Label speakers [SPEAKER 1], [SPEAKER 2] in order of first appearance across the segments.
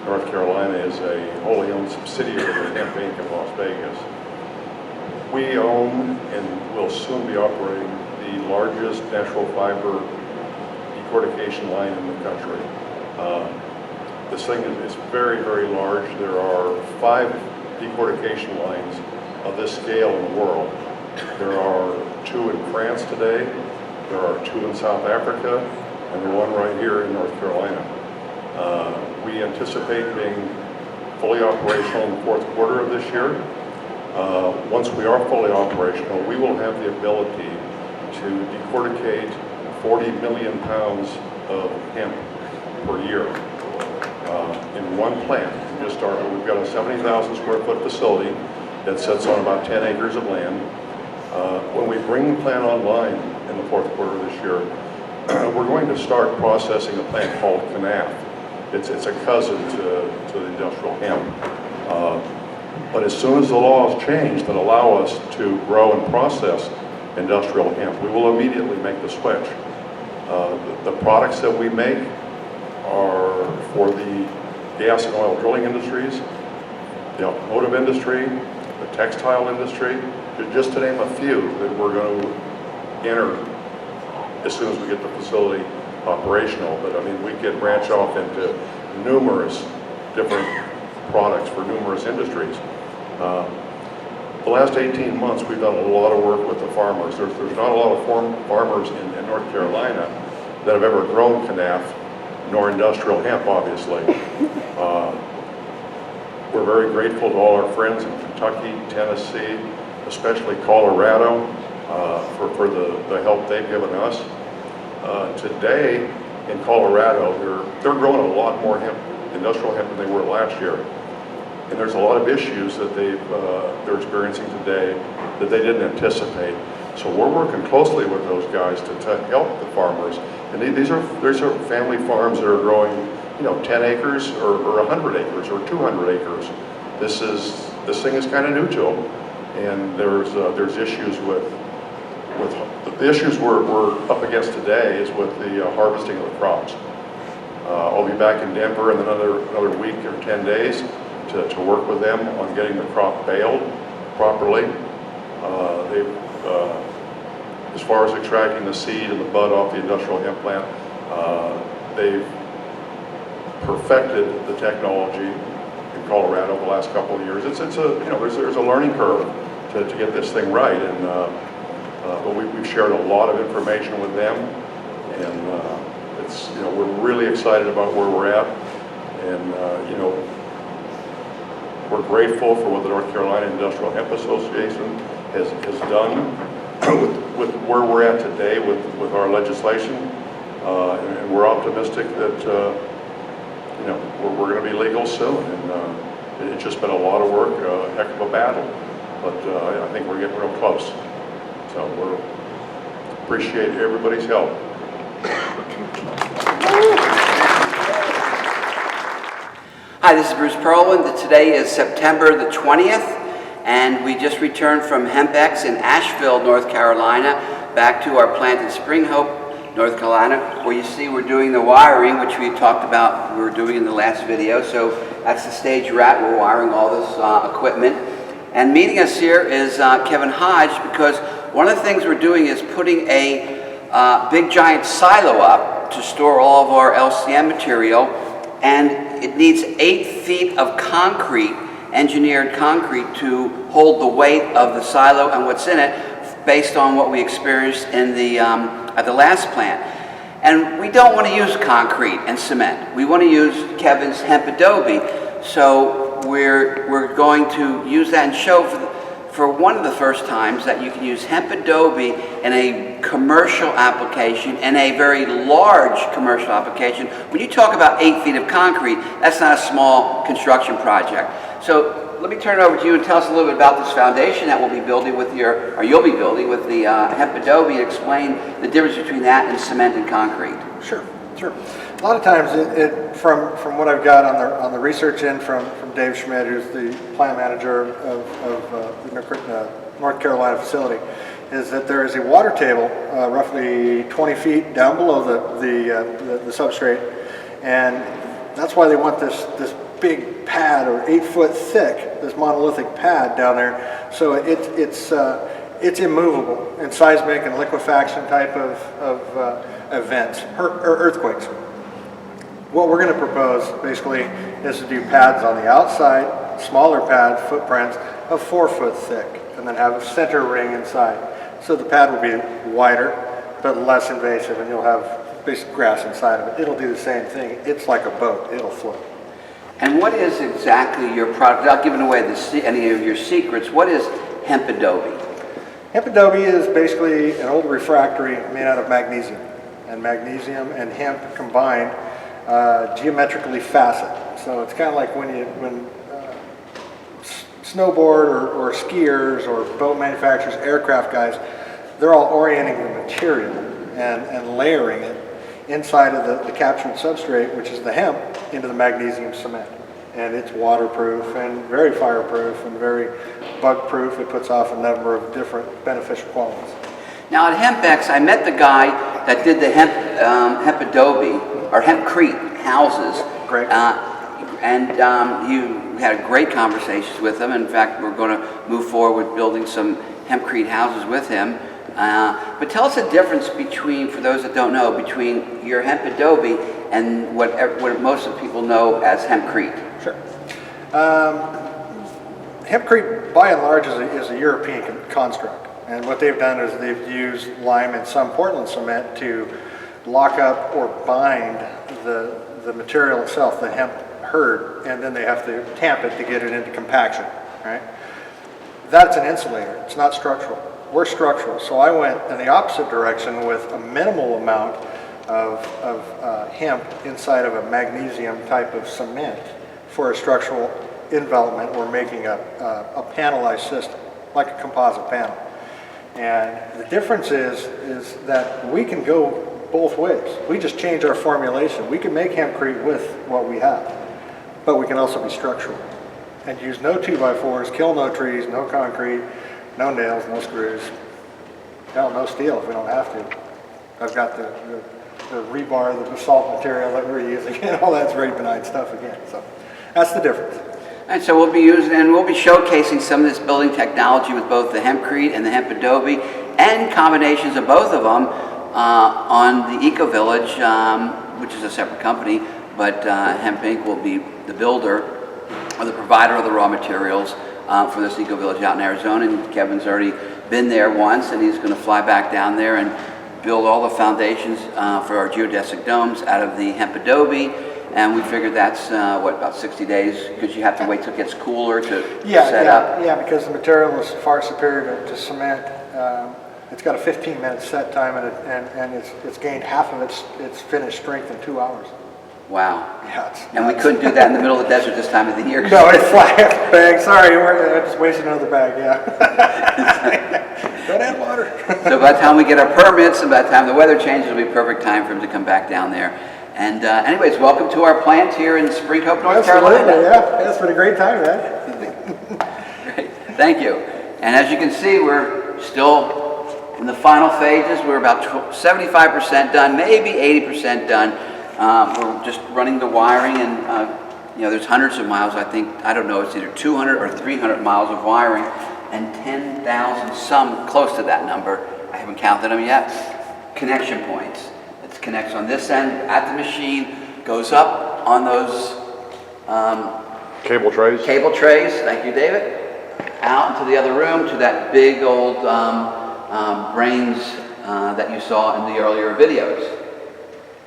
[SPEAKER 1] North Carolina is a wholly owned subsidiary of Hemp Inc. in Las Vegas. We own and will soon be operating the largest natural fiber decortication line in the country. This thing is very, very large. There are 5 decortication lines of this scale in the world. There are 2 in France today, there are 2 in South Africa, and the one right here in North Carolina. We anticipate being fully operational in the 4th quarter of this year. Once we are fully operational, we will have the ability to decorticate 40 million pounds of hemp per year in one plant. We've got a 70,000 square foot facility that sits on about 10 acres of land. When we bring the plant online in the 4th quarter of this year, we're going to start processing a plant called Canaf. It's a cousin to the industrial hemp. But as soon as the laws change that allow us to grow and process industrial hemp, we will immediately make the switch. The products that we make are for the gas and oil drilling industries, the automotive industry, the textile industry, just to name a few that we're going to enter as soon as we get the facility operational. But I mean, we could branch off into numerous different products for numerous industries. The last 18 months, we've done a lot of work with the farmers. There's not a lot of farmers in North Carolina that have ever grown Canaf, nor industrial hemp, obviously. We're very grateful to all our friends in Kentucky, Tennessee, especially Colorado, for the help they've given us. Today in Colorado, they're growing a lot more hemp, industrial hemp, than they were last year. And there's a lot of issues that they're experiencing today that they didn't anticipate. So we're working closely with those guys to help the farmers. And these are family farms that are growing, 10 acres or 100 acres or 200 acres. This thing is kind of new to them, and there's issues with the issues we're up against today is with the harvesting of the crops. I'll be back in Denver in another week or 10 days to work with them on getting the crop baled properly. As far as extracting the seed and the bud off the industrial hemp plant, they've perfected the technology in Colorado the last couple of years. It's there's a learning curve to get this thing right, and but we've shared a lot of information with them, and we're really excited about where we're at, and we're grateful for what the North Carolina Industrial Hemp Association has done with where we're at today with our legislation, and we're optimistic that we're going to be legal soon. And it's just been a lot of work, a heck of a battle, but I think we're getting real close. So we appreciate everybody's help.
[SPEAKER 2] Hi, this is Bruce Perlwin. Today is September the 20th, and we just returned from HempX in Asheville, North Carolina, back to our plant in Spring Hope, North Carolina, where you see we're doing the wiring, which we talked about we were doing in the last video. So that's the stage you're at. We're wiring all this equipment. And meeting us here is Kevin Hodge, because one of the things we're doing is putting a big giant silo up to store all of our LCM material, and it needs 8 feet of concrete, engineered concrete, to hold the weight of the silo and what's in it, based on what we experienced in the at the last plant. And we don't want to use concrete and cement. We want to use Kevin's hemp adobe. So we're going to use that and show for one of the first times that you can use hemp adobe in a commercial application, and a very large commercial application. When you talk about 8 feet of concrete, that's not a small construction project. So let me turn it over to you and tell us a little bit about this foundation that we'll be building with you'll be building with the hemp adobe, and explain the difference between that and cement and concrete.
[SPEAKER 3] Sure. A lot of times, from what I've got on the research end from Dave Schmidt, who's the plant manager of the North Carolina facility, is that there is a water table roughly 20 feet down below the substrate, and that's why they want this big pad or 8 foot thick, this monolithic pad down there. So it's immovable in seismic and liquefaction type of events, or earthquakes. What we're going to propose basically is to do pads on the outside, smaller pad footprints of 4 foot thick, and then have a center ring inside. So the pad will be wider, but less invasive, and you'll have basic grass inside of it. It'll do the same thing. It's like a boat. It'll float.
[SPEAKER 2] And what is exactly your product? Without giving away any of your secrets, what is hemp adobe?
[SPEAKER 3] Hemp adobe is basically an old refractory made out of magnesium. And magnesium and hemp combined geometrically facet. So it's kind of like when snowboard or skiers or boat manufacturers, aircraft guys, they're all orienting the material and layering it inside of the captured substrate, which is the hemp, into the magnesium cement. And it's waterproof and very fireproof and very bug-proof. It puts off a number of different beneficial qualities.
[SPEAKER 2] Now at HempX, I met the guy that did the hemp adobe or hempcrete houses.
[SPEAKER 3] Great.
[SPEAKER 2] You had great conversations with him. In fact, we're going to move forward with building some hempcrete houses with him. But tell us the difference between, for those that don't know, between your hemp adobe and what most of people know as hempcrete.
[SPEAKER 3] Sure. Hempcrete, by and large, is a European construct. And what they've done is they've used lime and some Portland cement to lock up or bind the material itself, the hemp hurd, and then they have to tamp it to get it into compaction, right? That's an insulator. It's not structural. We're structural. So I went in the opposite direction with a minimal amount of hemp inside of a magnesium type of cement for a structural envelopment. We're making a panelized system, like a composite panel. And the difference is that we can go both ways. We just change our formulation. We can make hempcrete with what we have, but we can also be structural and use no 2x4s, kill no trees, no concrete, no nails, no screws. Hell, no steel if we don't have to. I've got the rebar, the basalt material that we're using, and all that's very benign stuff again. So that's the difference.
[SPEAKER 2] And so we'll be showcasing some of this building technology with both the hempcrete and the hemp adobe, and combinations of both of them on the Eco Village, which is a separate company, but Hemp Inc. will be the builder or the provider of the raw materials for this Eco Village out in Arizona. And Kevin's already been there once, and he's going to fly back down there and build all the foundations for our geodesic domes out of the hemp adobe. And we figured that's, about 60 days, because you have to wait till it gets cooler to set up.
[SPEAKER 3] Yeah, because the material is far superior to cement. It's got a 15-minute set time, and it's gained half of its finished strength in 2 hours.
[SPEAKER 2] Wow.
[SPEAKER 3] Yeah,
[SPEAKER 2] and we couldn't do that in the middle of the desert this time of the year.
[SPEAKER 3] No, it's flat bag. Sorry, I just wasted another bag, yeah. Don't add water.
[SPEAKER 2] So by the time we get our permits and by the time the weather changes, it'll be a perfect time for him to come back down there. And anyways, welcome to our plant here in Spring Hope, North Carolina.
[SPEAKER 3] Yeah, it's been a great time, man.
[SPEAKER 2] Great, thank you. And as you can see, we're still in the final phases. We're about 75% done, maybe 80% done. We're just running the wiring, and there's hundreds of miles. I don't know, it's either 200 or 300 miles of wiring, and 10,000, some close to that number, I haven't counted them yet, connection points. It connects on this end at the machine, goes up on those
[SPEAKER 1] Cable trays?
[SPEAKER 2] Cable trays, thank you, David, out into the other room to that big old brains that you saw in the earlier videos.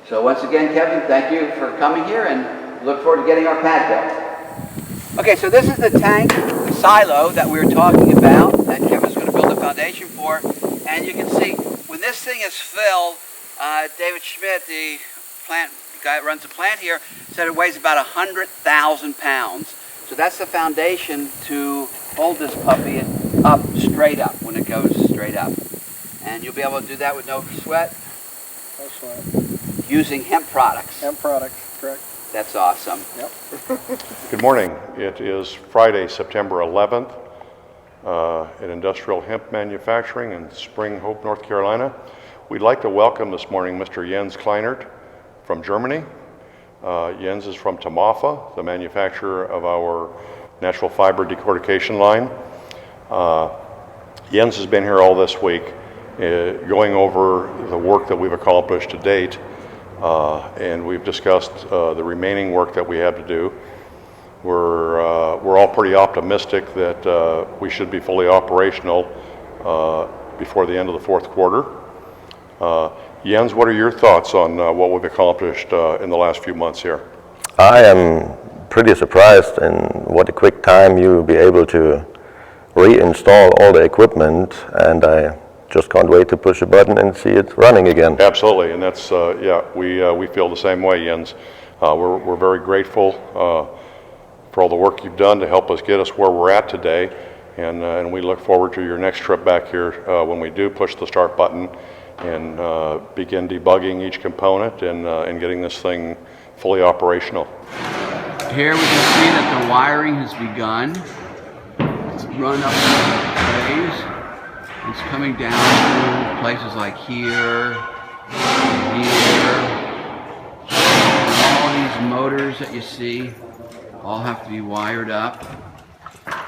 [SPEAKER 2] So once again, Kevin, thank you for coming here, and look forward to getting our pad built. Okay, so this is the tank, the silo that we were talking about, that Kevin's going to build a foundation for. And you can see, when this thing is filled, David Schmidt, the plant guy that runs the plant here, said it weighs about 100,000 pounds. So that's the foundation to hold this puppy up, straight up, when it goes straight up. And you'll be able to do that with no sweat.
[SPEAKER 3] No sweat.
[SPEAKER 2] Using hemp products.
[SPEAKER 3] Hemp products, correct.
[SPEAKER 2] That's awesome.
[SPEAKER 3] Yep.
[SPEAKER 1] Good morning. It is Friday, September 11th at Industrial Hemp Manufacturing in Spring Hope, North Carolina. We'd like to welcome this morning Mr. Jens Kleinert from Germany. Jens is from Tamafa, the manufacturer of our natural fiber decortication line. Jens has been here all this week, going over the work that we've accomplished to date, and we've discussed the remaining work that we have to do. We're all pretty optimistic that we should be fully operational before the end of the fourth quarter. Jens, what are your thoughts on what we've accomplished in the last few months here?
[SPEAKER 4] I am pretty surprised in what a quick time you'll be able to reinstall all the equipment, and I just can't wait to push a button and see it running again.
[SPEAKER 1] Absolutely, and that's, yeah, we feel the same way, Jens. We're very grateful for all the work you've done to help us get us where we're at today, and we look forward to your next trip back here when we do push the start button and begin debugging each component and getting this thing fully operational.
[SPEAKER 2] Here we can see that the wiring has begun. It's run up the trays. It's coming down to places like here, here. All these motors that you see all have to be wired up.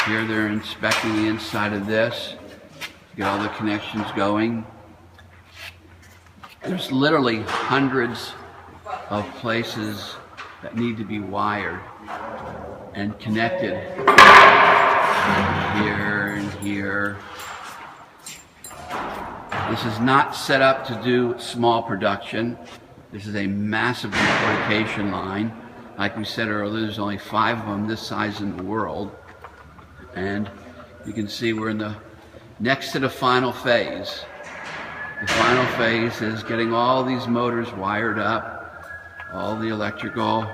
[SPEAKER 2] Here they're inspecting the inside of this, get all the connections going. There's literally hundreds of places that need to be wired and connected. Here and here. This is not set up to do small production. This is a massive decortication line. Like we said earlier, there's only 5 of them this size in the world. And you can see we're in the next to the final phase. The final phase is getting all these motors wired up, all the electrical.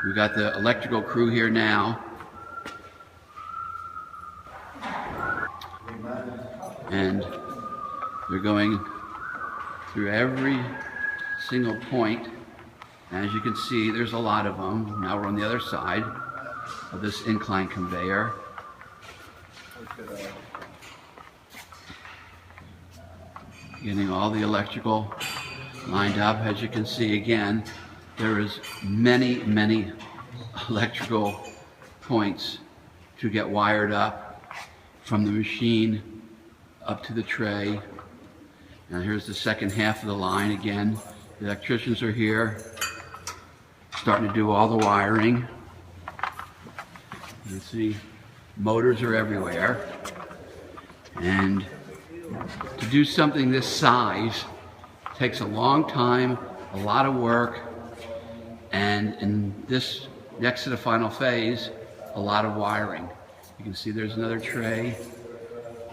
[SPEAKER 2] We've got the electrical crew here now. And they're going through every single point. As you can see, there's a lot of them. Now we're on the other side of this incline conveyor. Getting all the electrical lined up. As you can see again, there is many, many electrical points to get wired up from the machine up to the tray. Now here's the second half of the line again. The electricians are here, starting to do all the wiring. You can see motors are everywhere. And to do something this size takes a long time, a lot of work, and in this next to the final phase, a lot of wiring. You can see there's another tray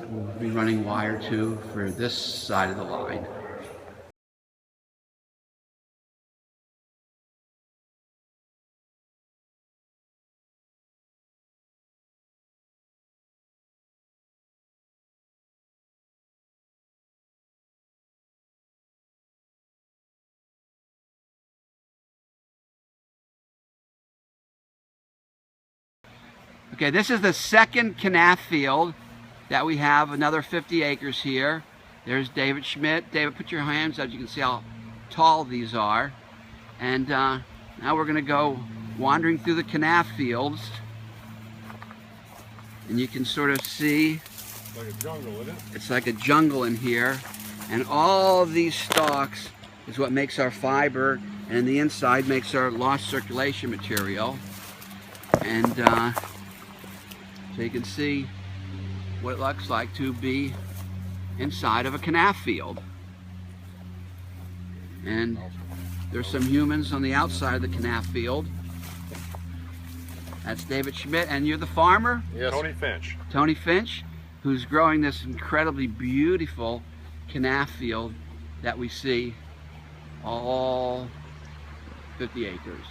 [SPEAKER 2] we'll be running wire to for this side of the line. Okay, this is the second canaf field that we have, another 50 acres here. There's David Schmidt. David, put your hands up. You can see how tall these are. And now we're going to go wandering through the canaf fields. And you can sort of see,
[SPEAKER 1] It's like a jungle, isn't it?
[SPEAKER 2] it's like a jungle in here. And all of these stalks is what makes our fiber, and the inside makes our lost circulation material. And so you can see what it looks like to be inside of a canaf field. And there's some humans on the outside of the canaf field. That's David Schmidt, and you're the farmer?
[SPEAKER 1] Yes. Tony Finch.
[SPEAKER 2] Tony Finch, who's growing this incredibly beautiful canaf field that we see all 50 acres.